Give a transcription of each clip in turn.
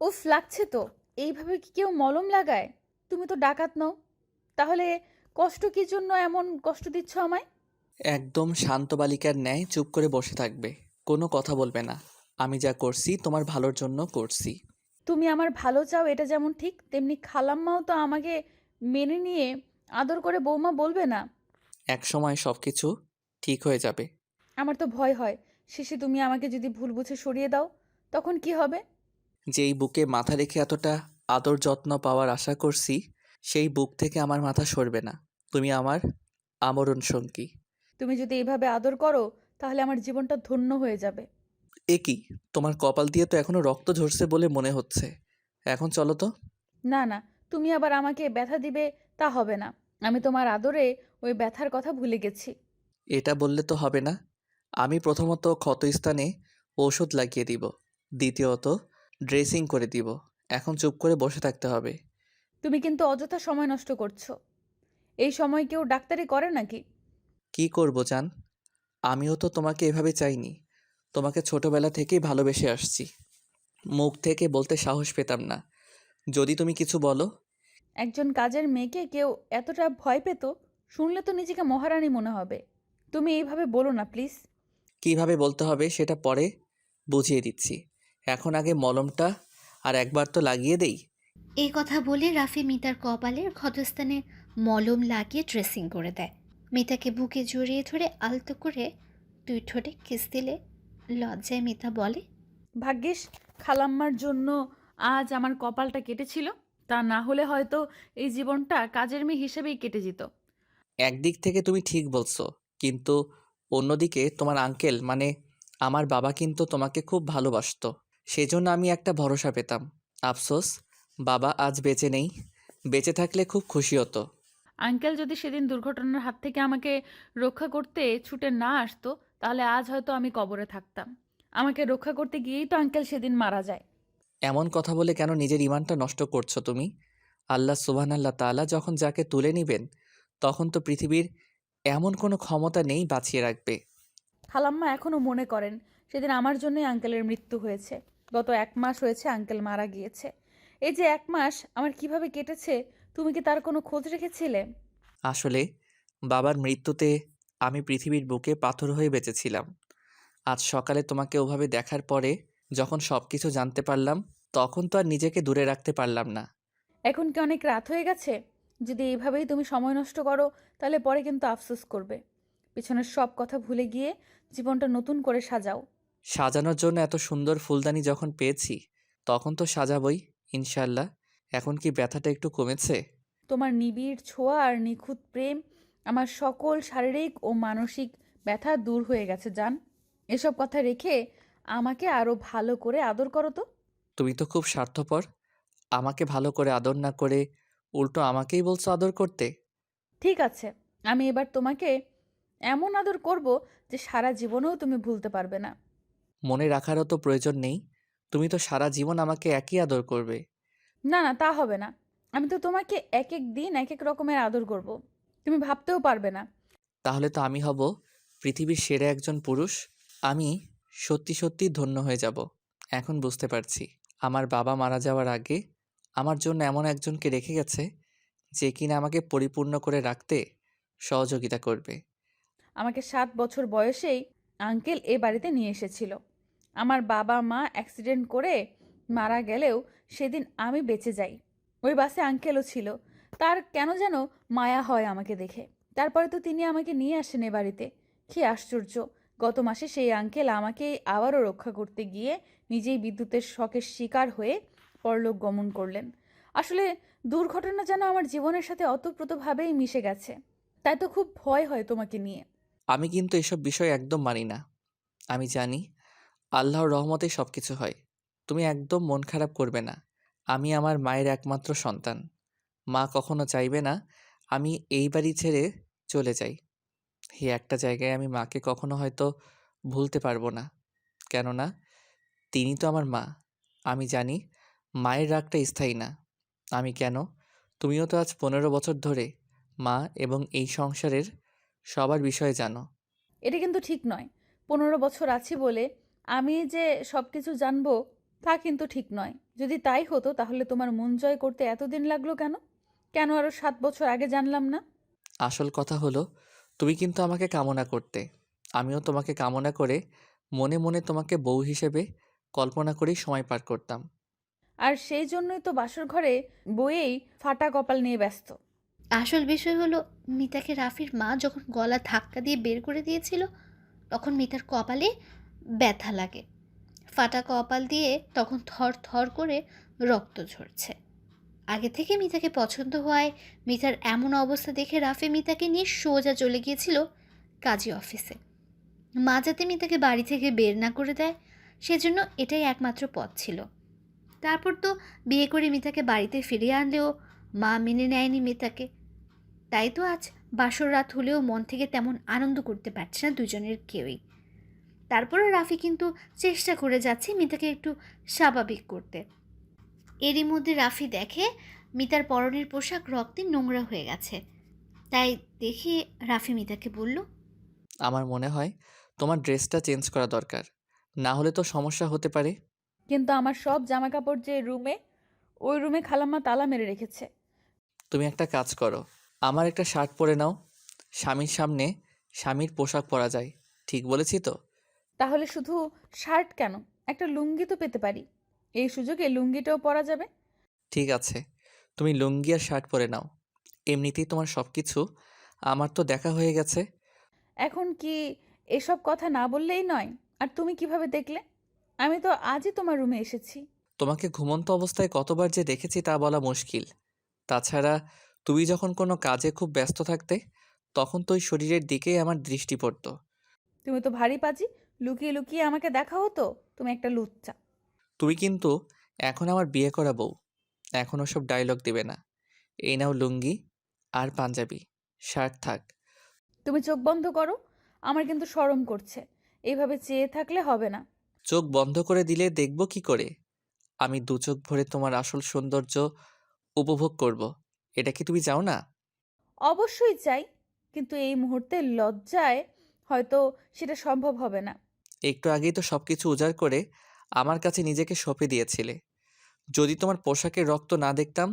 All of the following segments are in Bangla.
উফ, লাগছে তো। এইভাবে কি কেউ মলম লাগায়? তুমি তো ডাকাত নও। তাহলে কষ্ট কি জন্য এমন কষ্ট দিচ্ছ আমায়? একদম শান্ত বালিকার ন্যায় চুপ করে বসে থাকবে। কোনো কথা বলবে না। আমি যা করছি তোমার ভালোর জন্য করছি। তুমি আমার ভালো চাও এটা যেমন ঠিক, তেমনি খালাম্মাও তো আমাকে মেনে নিয়ে আদর করে বৌমা বলবে না? একসময় সব কিছু ঠিক হয়ে যাবে। আমার তো ভয় হয়, শেষে তুমি আমাকে যদি ভুল বুঝে সরিয়ে দাও, তখন কি হবে? যেই বুকে মাথা রেখে এতটা আদর যত্ন পাওয়ার আশা করছি, সেই বুক থেকে আমার মাথা সরবে না। তুমি আমার আমরণ সঙ্গী। তুমি যদি এইভাবে আদর করো, তাহলে আমার জীবনটা ধন্য হয়ে যাবে। এ কি, তোমার কপাল দিয়ে তো এখনো রক্ত ঝরছে বলে মনে হচ্ছে। এখন চলো তো। না না, তুমি আবার আমাকে ব্যথা দিবে, তা হবে না। আমি তোমার আদরে ওই ব্যথার কথা ভুলে গেছি। এটা বললে তো হবে না। আমি প্রথমত ক্ষতস্থানে ঔষধ লাগিয়ে দিব, দ্বিতীয়ত ড্রেসিং করে দিব। এখন চুপ করে বসে থাকতে হবে। তুমি কিন্তু অযথা সময় নষ্ট করছো। এই সময় কেউ ডাক্তারি করে নাকি? কি করব জান? আমিও তো তোমাকে এভাবে চাইনি। তোমাকে ছোটবেলা থেকেই ভালোবেসে আসছি। মুখ থেকে বলতে সাহস পেতাম না। যদি তুমি কিছু বলো। একজন কাজের মেয়েকে কেউ এতটা ভয় পেত? শুনলে তো নিজেকে মহারানী মনে হবে। তুমি এইভাবে বলো না প্লিজ। কিভাবে বলতে হবে সেটা পরে বুঝিয়ে দিচ্ছি। এখন আগে মলমটা আর একবার তো লাগিয়ে দেই। এই কথা বলে রাফি মিতার কপালের ক্ষতস্থানে মলম লাগিয়ে ড্রেসিং করে দেয়। মিতাকে বুকে জড়িয়ে ধরে আলতো করে দুই ঠোঁটে কিস দিলে লজ্জায় মিতা বলে, ভাগ্যিস খালাম্মার জন্য আজ আমার কপালটা কেটেছিল। তা না হলে হয়তো এই জীবনটা কাজের মেয়ে হিসেবেই কেটে যেত। একদিক থেকে তুমি ঠিক বলছো, কিন্তু অন্যদিকে তোমার আঙ্কেল মানে আমার বাবা কিন্তু তোমাকে খুব ভালোবাসতো। সেজন্য আমি একটা ভরসা পেতাম। আফসোস, বাবা আজ বেঁচে নেই। বেঁচে থাকলে খুব খুশি হতো। আঙ্কেল যদি সেদিন দুর্ঘটনার হাত থেকে আমাকে রক্ষা করতে ছুটে না আসতো, তাহলে আজ হয়তো আমি কবরে থাকতাম। আমাকে রক্ষা করতে গিয়েই তো আঙ্কেল সেদিন মারা যায়। এমন কথা বলে কেন নিজের ইমানটা নষ্ট করছো তুমি? আল্লাহ সুবহানাল্লাহ তাআলা যখন যাকে তুলে নিবেন, তখন তো পৃথিবীর এমন কোনো ক্ষমতা নেই বাঁচিয়ে রাখবে। খালাম্মা এখনো মনে করেন সেদিন আমার জন্যই আঙ্কেলের মৃত্যু হয়েছে। গত 1 মাস হয়েছে আঙ্কেল মারা গিয়েছে। এই যে 1 মাস আমার কিভাবে কেটেছে, তুমি কি তার কোনো খোঁজ রেখেছিলে? আসলে বাবার মৃত্যুতে আমি পৃথিবীর বুকে পাথর হয়ে বেঁচেছিলাম। আজ সকালে তোমাকে ওভাবে দেখার পরে যখন সবকিছু জানতে পারলাম, তখন তো আর নিজেকে দূরে রাখতে পারলাম না। এখন কি অনেক রাত হয়ে গেছে? যদি এইভাবেই তুমি সময় নষ্ট করো, তাহলে পরে কিন্তু আফসোস করবে। পিছনের সব কথা ভুলে গিয়ে জীবনটা নতুন করে সাজাও। সাজানোর জন্য এত সুন্দর ফুলদানি যখন পেয়েছি, তখন তো সাজাবই, ইনশাল্লাহ। এখন কি ব্যথাটা একটু কমেছে? তোমার নিবিড় ছোঁয়া আর নিখুঁত প্রেম আমার সকল শারীরিক ও মানসিক ব্যথা দূর হয়ে গেছে জান। এসব কথা রেখে আমাকে আরো ভালো করে আদর করো তো। তুমি তো খুব স্বার্থপর। আমাকে ভালো করে আদর না করে উল্টো আমাকেই বলছো আদর করতে। ঠিক আছে, আমি এবার তোমাকে এমন আদর করব যে সারা জীবনেও তুমি ভুলতে পারবে না। মনে রাখারও তো প্রয়োজন নেই। তুমি তো সারা জীবন আমাকে একই আদর করবে। না না, তা হবে না। আমি তো তোমাকে এক এক দিন এক এক রকমের আদর করব। তুমি ভাবতেও পারবে না। তাহলে তো আমি হব পৃথিবীর সেরা একজন পুরুষ। আমি সত্যি সত্যি ধন্য হয়ে যাব। এখন বুঝতে পারছি, আমার বাবা মারা যাওয়ার আগে আমার জন্য এমন একজনকে রেখে গেছে, যে কিনা আমাকে পরিপূর্ণ করে রাখতে সহযোগিতা করবে। আমাকে 7 বছর বয়সেই আঙ্কেল এ বাড়িতে নিয়ে এসেছিল। আমার বাবা মা অ্যাক্সিডেন্ট করে মারা গেলেও সেদিন আমি বেঁচে যাই। ওই বাসে আঙ্কেলও ছিল। তার কেন যেন মায়া হয় আমাকে দেখে। তারপরে তো তিনি আমাকে নিয়ে আসেন এ বাড়িতে। কি আশ্চর্য! গত মাসে সেই আঙ্কেল আমাকে আবারও রক্ষা করতে গিয়ে নিজেই বিদ্যুতের শকের শিকার হয়ে পরলোক গমন করলেন। আসলে দুর্ঘটনা যেন আমার জীবনের সাথে অতপ্রতভাবেই মিশে গেছে। তাই তো খুব ভয় হয় তোমাকে নিয়ে। আমি কিন্তু এসব বিষয় একদম মানি না। আমি জানি আল্লাহর রহমতে সব কিছু হয়। তুমি একদম মন খারাপ করবে না। আমি আমার মায়ের একমাত্র সন্তান। মা কখনো চাইবে না আমি এই বাড়ি ছেড়ে চলে যাই। এই একটা জায়গায় আমি মাকে কখনো হয়তো ভুলতে পারবো না। কেননা তিনি তো আমার মা। আমি জানি মায়ের রাগটা স্থায়ী না। আমি কেন, তুমিও তো আজ 15 বছর ধরে মা এবং এই সংসারের সবার বিষয়ে জানো। এটা কিন্তু ঠিক নয়। 15 বছর আছি বলে আমি যে সব কিছু জানবো, তা কিন্তু ঠিক নয়। যদি তাই হতো তাহলে তোমার মন জয় করতে এতদিন লাগলো কেন? কেন আরো 7 বছর আগে জানলাম না? আসল কথা হলো, তুমি কিন্তু আমাকে কামনা করতে। আমিও তোমাকে কামনা করে মনে মনে তোমাকে বউ হিসেবে কল্পনা করেই সময় পার করতাম। আর সেই জন্যই তো বাসর ঘরে বইয়েই ফাটা কপাল নিয়ে ব্যস্ত। আসল বিষয় হলো, মিতাকে রাফির মা যখন গলা ধাক্কা দিয়ে বের করে দিয়েছিল, তখন মিতার কপালে ব্যথা লাগে। ফাটা কপাল দিয়ে তখন থর থর করে রক্ত ঝরছে। আগে থেকে মিতাকে পছন্দ হওয়ায় মিতার এমন অবস্থা দেখে রাফি মিতাকে নিয়ে সোজা চলে গিয়েছিল কাজী অফিসে। মা যাতে মিতাকে বাড়ি থেকে বের না করে দেয়, সেজন্য এটাই একমাত্র পথ ছিল। তারপর তো বিয়ে করে মিতাকে বাড়িতে ফিরিয়ে আনলেও মা মেনে নেয়নি মিতাকে। তাই তো আজ বাসর রাত হলেও মন থেকে তেমন আনন্দ করতে পারছে না দুজনের কেউই। তারপরে রাফি কিন্তু চেষ্টা করে যাচ্ছে মিতাকে একটু স্বাভাবিক করতে। এরই মধ্যে রাফি দেখে মিতার পরনের পোশাক রক্তে নোংরা হয়ে গেছে। তাই দেখে রাফি মিতাকে বলল, আমার মনে হয় তোমার ড্রেসটা চেঞ্জ করা দরকার, না হলে তো সমস্যা হতে পারে। কিন্তু আমার সব জামাকাপড় যে রুমে, ওই রুমে খালাম্মা তালা মেরে রেখেছে। তুমি একটা কাজ করো, আমার একটা শার্ট পরে নাও। স্বামীর সামনে স্বামীর পোশাক পরা যায়, ঠিক বলেছি তো? তাহলে শুধু শার্ট কেন, একটা লুঙ্গি তো পেতে পারি। এই সুযোগে লুঙ্গিটাও পরা যাবে। ঠিক আছে, তুমি লুঙ্গি আর শার্ট পরে নাও। এমনিতেই তোমার সব কিছু আমার তো দেখা হয়ে গেছে। এখন কি এসব কথা না বললেই নয়? আর তুমি কিভাবে দেখলে? আমি তো আজই তোমার রুমে এসেছি। তোমাকে ঘুমন্ত অবস্থায় কতবার যে দেখেছি তা বলা মুশকিল। তাছাড়া তুমি যখন কোনো কাজে খুব ব্যস্ত থাকতে, তখন তো ওই শরীরের দিকেই আমার দৃষ্টি পড়তো। তুমি তো ভারী পাজি, লুকিয়ে লুকিয়ে আমাকে দেখা হতো। তুমি একটা লুচ্চা। তুমি কিন্তু এখন আমার বিয়ে করা বউ, এখন ওসব ডায়লগ দিবে না। এই নাও লুঙ্গি আর পাঞ্জাবি, শার্ট থাক। তুমি চোখ বন্ধ করো, আমার কিন্তু শরম করছে। এইভাবে চেয়ে থাকলে হবে না। চোখ বন্ধ করে দিলে দেখব কি করে? আমি দু চোখ ভরে তোমার আসল সৌন্দর্য উপভোগ করব। এটা কি তুমি চাও না? অবশ্যই চাই, কিন্তু এই মুহূর্তে লজ্জায় হয়তো সেটা সম্ভব হবে না। একটু আগেই তো সবকিছু উজাড় করে আমার কাছে নিজেকে সঁপে দিয়েছিলে। যদি তোমার পোশাকের রক্ত না দেখতাম,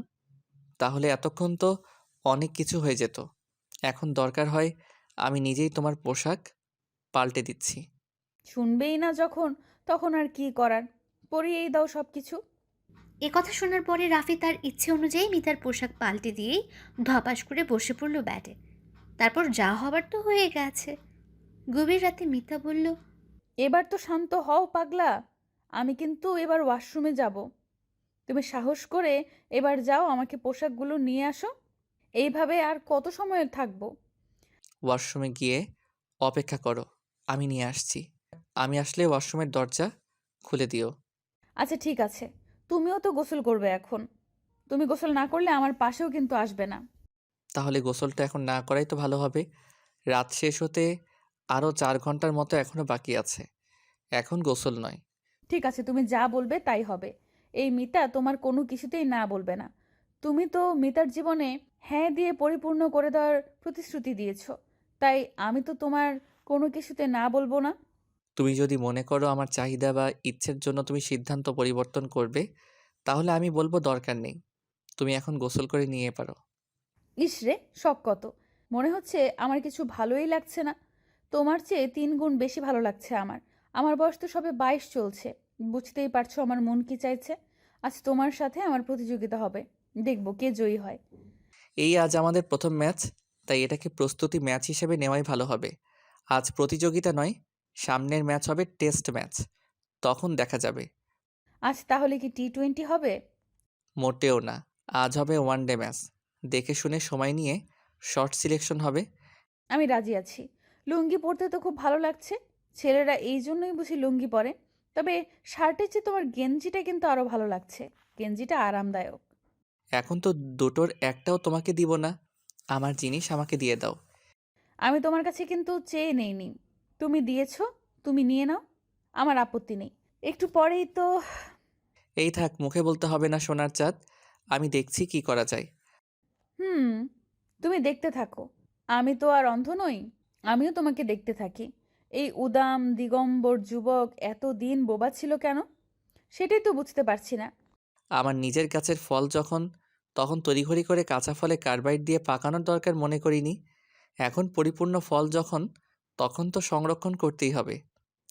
তাহলে এতক্ষণ তো অনেক কিছু হয়ে যেত। এখন দরকার হয় আমি নিজেই তোমার পোশাক পাল্টে দিচ্ছি। শুনবেই না যখন, তখন আর কি করার? পরিয়েই দাও সব কিছু। এ কথা শোনার পরে রাফি তার ইচ্ছে অনুযায়ী মিতার পোশাক পাল্টে দিয়েই ধপাস করে বসে পড়ল ব্যাটে। তারপর যা হবার তো হয়ে গেছে। গভীর রাতে মিতা বলল, এবার তো শান্ত হও পাগলা। আমি কিন্তু এবার ওয়াশরুমে যাব। তুমি সাহস করে এবার যাও, আমাকে পোশাকগুলো নিয়ে আসো। এইভাবে আর কত সময় থাকবো? ওয়াশরুমে গিয়ে অপেক্ষা করো, আমি নিয়ে আসছি। আমি আসলে ওয়াশরুমের দরজা খুলে দিও। আচ্ছা ঠিক আছে, তুমিও তো গোসল করবে এখন। তুমি গোসল না করলে আমার পাশেও কিন্তু আসবে না। তাহলে গোসলটা এখন না করাই তো ভালো হবে। রাত শেষ হতে আরও 4 ঘন্টার মতো এখনো বাকি আছে। এখন গোসল নয়। ঠিক আছে, তুমি যা বলবে তাই হবে। এই মিতা তোমার কোনো কিছুতেই না বলবে না। তুমি তো মিতার জীবনে হ্যাঁ দিয়ে পরিপূর্ণ করে দেওয়ার প্রতিশ্রুতি দিয়েছো। তাই আমি তো তোমার কোনো কিছুতে না বলবো না। তুমি যদি মনে করো আমার চাহিদা বা ইচ্ছের জন্য তুমি সিদ্ধান্ত পরিবর্তন করবে, তাহলে আমি বলবো দরকার নেই। তুমি এখন গোসল করে নিয়ে পারো। ইসরে, শখ কত! মনে হচ্ছে আমার কিছু ভালোই লাগছে না। তোমার চেয়ে 3 গুণ বেশি ভালো লাগছে আমার। আমার বয়স তো সবে 22 চলছে। বুঝতেই পারছো আমার মন কি চাইছে। আজ তোমার সাথে আমার প্রতিযোগিতা হবে। দেখবো কে জয়ী হয়। এই আজ আমাদের প্রথম ম্যাচ, তাই এটাকে প্রস্তুতি ম্যাচ হিসেবে নেওয়াই ভালো হবে। আজ প্রতিযোগিতা নয়, সামনের ম্যাচ হবে টেস্ট ম্যাচ। তখন দেখা যাবে। আজ তাহলে কি T20 হবে? মোটেও না, আজ হবে ওয়ানডে ম্যাচ। দেখে শুনে সময় নিয়ে শর্ট সিলেকশন হবে। আমি রাজি আছি। লুঙ্গি পরতে তো খুব ভালো লাগছে। ছেলেরা এই জন্যই বুঝি লুঙ্গি পরে। তবে শার্টের চেয়ে তোমার গেঞ্জিটা কিন্তু আরো ভালো লাগছে। গেঞ্জিটা আরামদায়ক। এখন তো দুটোর একটাও তোমাকে দিব না। আমার জিনিস আমাকে দিয়ে দাও। আমি তোমার কাছে কিন্তু চেয়ে নেইনি। তুমি দিয়েছো, তুমি নিয়ে নাও। আমার আপত্তি নেই। একটু পরেই তো। এই থাক, মুখে বলতে হবে না সোনার চাঁদ। আমি দেখছি কি করা যায়। হুম, তুমি দেখতে থাকো। আমি তো আর অন্ধ নই। আমিও তোমাকে দেখতে থাকি। এই উদাম দিগম্বর যুবক এতদিন বোবা ছিল কেন? সেটাই তো বুঝতে পারছি না। আমার নিজের গাছের ফল যখন, তখন তড়িঘড়ি করে কাঁচা ফলে কার্বাইড দিয়ে পাকানোর দরকার মনে করিনি। এখন পরিপূর্ণ ফল যখন, তখন তো সংরক্ষণ করতেই হবে,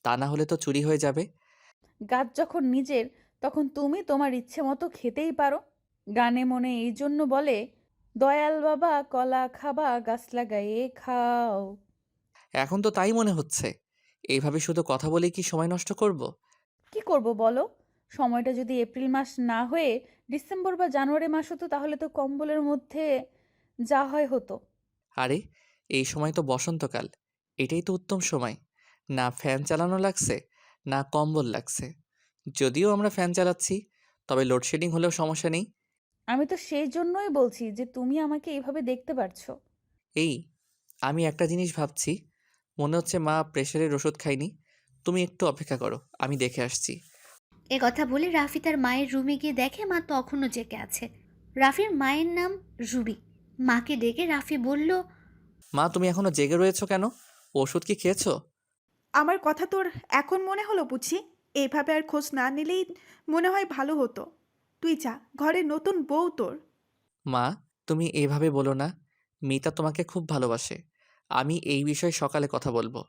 তা না হলে তো চুরি হয়ে যাবে। গাছ যখন নিজের, তখন তুমি তোমার ইচ্ছে মতো খেতেই পারো। গানে মনে এই জন্য বলে, দয়াল বাবা কলা খাবা গাছ লাগাইয়ে খাও। এখন তো তাই মনে হচ্ছে। এইভাবে শুধু কথা বলেই কি সময় নষ্ট করব? কি করব বলো? সময়টা যদি এপ্রিল মাস না হয়ে ডিসেম্বর বা জানুয়ারি মাস হতো, তাহলে তো কম্বলের মধ্যে যা হয় হতো। আরে, এই সময় তো বসন্তকাল। এটাই তো উত্তম সময়। না ফ্যান চালানো লাগছে, না কম্বল লাগছে। যদিও আমরা ফ্যান চালাচ্ছি, তবে লোডশেডিং হলেও সমস্যা নেই। আমি তো সেই জন্যই বলছি যে তুমি আমাকে এইভাবে দেখতে পারছো। এই, আমি একটা জিনিস ভাবছি। মনে হচ্ছে মা প্রেশারের ওষুধ খায়নি। তুমি একটু অপেক্ষা করো, আমি দেখে আসছি। এ কথা বলে রাফি তার মায়ের রুমে গিয়ে দেখে মা তখনও জেগে আছে। রাফির মায়ের নাম রুবি। মাকে ডেকে রাফি বলল, মা, তুমি এখনো জেগে রয়েছো কেন? ওষুধ কি খেয়েছো? আমার কথা তোর এখন মনে হলো বুঝি? এইভাবে আর খোঁজ না নিলেই মনে হয় ভালো হতো। তুই যা, ঘরে নতুন বউ তোর। মা, তুমি এভাবে বলো না। মিতা তোমাকে খুব ভালোবাসে। আমি এই বিষয়ে সকালে কথা বলবো।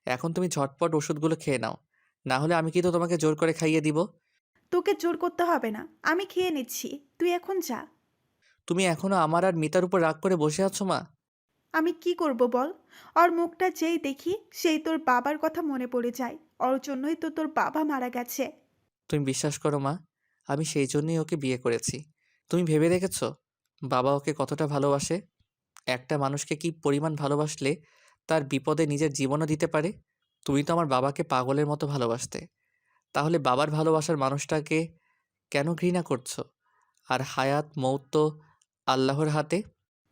এখন তুমি ঝটপট ওষুধগুলো খেয়ে নাও। না হলে আমি কিন্তু তোমাকে জোর করে খাইয়ে দিব। তোকে জোর করতে হবে না, আমি খেয়ে নিচ্ছি। তুই এখন যা। তুমি এখনো আমার আর মিতার উপর রাগ করে বসে আছো মা? আমি কি করব বল? ওর মুখটা যেই দেখি সেই তোর বাবার কথা মনে পড়ে যায়। ওর জন্যই তো তোর বাবা মারা গেছে। তুমি বিশ্বাস করো মা, আমি সেই জন্যই ওকে বিয়ে করেছি। তুমি ভেবে দেখেছো বাবা ওকে কতটা ভালোবাসে? একটা মানুষকে কি পরিমাণ ভালোবাসলে তার বিপদে নিজের জীবনও দিতে পারে? তুমি তো আমার বাবাকে পাগলের মতো ভালোবাসতে। তাহলে বাবার ভালোবাসার মানুষটাকে কেন ঘৃণা করছো? আর হায়াত মৌত তো আল্লাহর হাতে।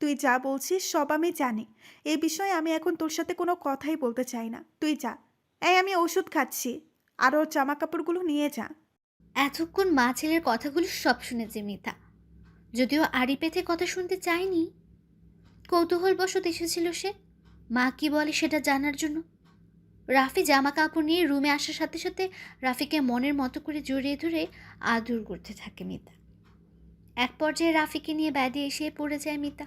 তুই যা বলছিস সব আমি জানি। এই বিষয়ে আমি এখন তোর সাথে কোনো কথাই বলতে চাই না, তুই যা। এই আমি ওষুধ খাচ্ছি, আর ওর জামা কাপড়গুলো নিয়ে যা। এতক্ষণ মা ছেলের কথাগুলো সব শুনেছে মিতা। যদিও আড়ি পেতে কথা শুনতে চায়নি, কৌতূহলবশত এসেছিল সে মা কি বলে সেটা জানার জন্য। রাফি জামা কাপড় নিয়ে রুমে আসার সাথে সাথে রাফিকে মনের মতো করে জড়িয়ে ধরে আদর করতে থাকে মিতা। এক পর্যায়ে রাফিকে নিয়ে ব্যাডে এসে পড়ে যায় মিতা।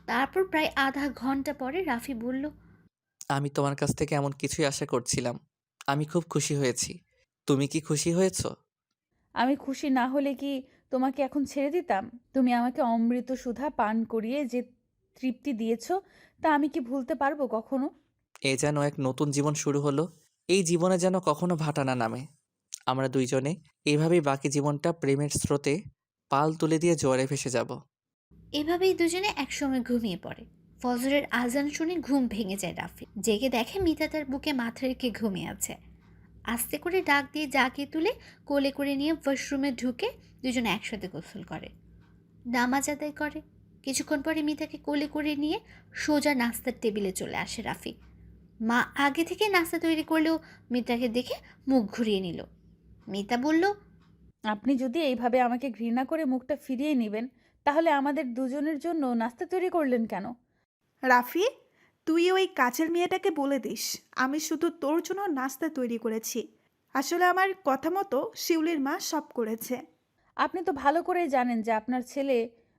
তারপর প্রায় আধা ঘন্টা পরে রাফি বলল, আমি তোমার কাছ থেকে এমন কিছুই আশা করছিলাম। আমি খুব খুশি হয়েছি। তুমি কি খুশি হয়েছো? আমি খুশি না হলে কি তোমাকে এখন ছেড়ে দিতাম? তুমি আমাকে অমৃত সুধা পান করিয়ে যে তৃপ্তি দিয়েছো, তা আমি কি ভুলতে পারবো কখনো? এ যেন এক নতুন জীবন শুরু হলো। এই জীবনে যেন কখনো ভাটা না নামে। আমরা দুইজনে এভাবেই বাকি জীবনটা প্রেমের স্রোতে পাল তুলে দিয়ে জোয়ারে ভেসে যাব। এভাবেই দুজনে একসঙ্গে ঘুমিয়ে পড়ে। ফজরের আজান শুনে ঘুম ভেঙে যায় রাফি। জেগে দেখে মিতা তার বুকে মাথা রেখে ঘুমিয়ে আছে। আস্তে করে ডাক দিয়ে জাগিয়ে তুলে কোলে করে নিয়ে ওয়াশরুমে ঢুকে দুজনে একসাথে গোসল করে, নামাজ আদায় করে। কিছুক্ষণ পরে মিতাকে কোলে করে নিয়ে সোজা নাস্তার টেবিলে চলে আসে রাফি। মা আগে থেকে নাস্তা তৈরি করলেও মিতাকে দেখে মুখ ঘুরিয়ে নিল। মিতা বলল, আপনি যদি এইভাবে আমাকে ঘৃণা করে মুখটা ফিরিয়ে নেবেন, তাহলে আমাদের দুজনের জন্য নাস্তা তৈরি করলেন কেন? রাফি, তুই ওই কাজের মেয়েটাকে বলে দিস আমি শুধু তোর জন্য নাস্তা তৈরি করেছি। আসলে আমার কথা মতো শিউলির মা সব করেছে। আপনি তো ভালো করেই জানেন যে আপনার ছেলে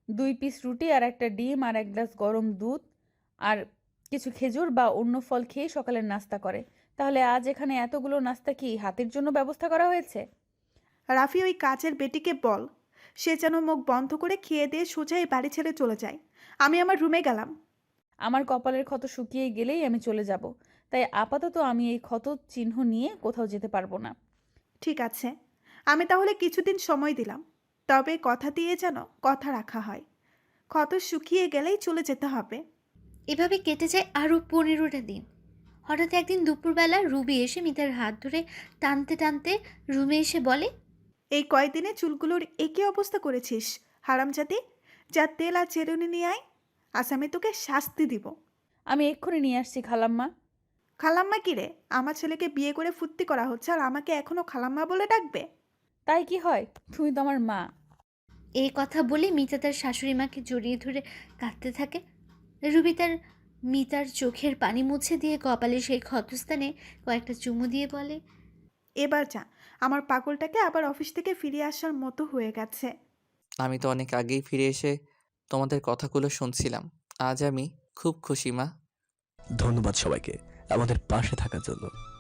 2 পিস রুটি আর একটা ডিম আর 1 গ্লাস গরম দুধ আর কিছু খেজুর বা অন্য ফল খেয়ে সকালের নাস্তা করে। তাহলে আজ এখানে এতগুলো নাস্তা কি হাতের জন্য ব্যবস্থা করা হয়েছে? রাফি, ওই কাজের বেটিকে বল সে যেন মুখ বন্ধ করে খেয়ে দিয়ে সোজা এই বাড়ি ছেড়ে চলে যায়। আমি আমার রুমে গেলাম। আমার কপালের ক্ষত শুকিয়ে গেলেই আমি চলে যাব। তাই আপাতত আমি এই ক্ষত চিহ্ন নিয়ে কোথাও যেতে পারবো না। ঠিক আছে, আমি তাহলে কিছুদিন সময় দিলাম। তবে কথা দিয়ে যেন কথা রাখা হয়। ক্ষত শুকিয়ে গেলেই চলে যেতে হবে। এভাবে কেটে যায় আরও 15টা দিন। হঠাৎ একদিন দুপুরবেলা রুবি এসে মিতার হাত ধরে টানতে টানতে রুমে এসে বলে, এই কয়দিনে চুলগুলোর একই অবস্থা করেছিস হারামজাদি। যা তেল আর চেরুনি নিয়ে আয়, আজ আমি তোকে শাস্তি দিব। আমি এক্ষুনি নিয়ে আসছি খালাম্মা। খালাম্মা কি রে? আমার ছেলেকে বিয়ে করে ফুর্তি করা হচ্ছে আর আমাকে এখনো খালাম্মা বলে ডাকবে? তাই কি হয়? তুমি তো আমার মা। এই কথা বলে মিতা তার শাশুড়ি মাকে জড়িয়ে ধরে কাঁদতে থাকে। রুবি তার মিতার চোখের পানি মুছে দিয়ে কপালে সেই ক্ষতস্থানে কয়েকটা চুমু দিয়ে বলে, এবার যা, আমার পাগলটাকে আবার অফিস থেকে ফিরে আসার মতো হয়ে গেছে। আমি তো অনেক আগেই ফিরে এসে তোমাদের কথাগুলো শুনছিলাম। আজ আমি খুব খুশি মা। ধন্যবাদ সবাইকে আমাদের পাশে থাকার জন্য।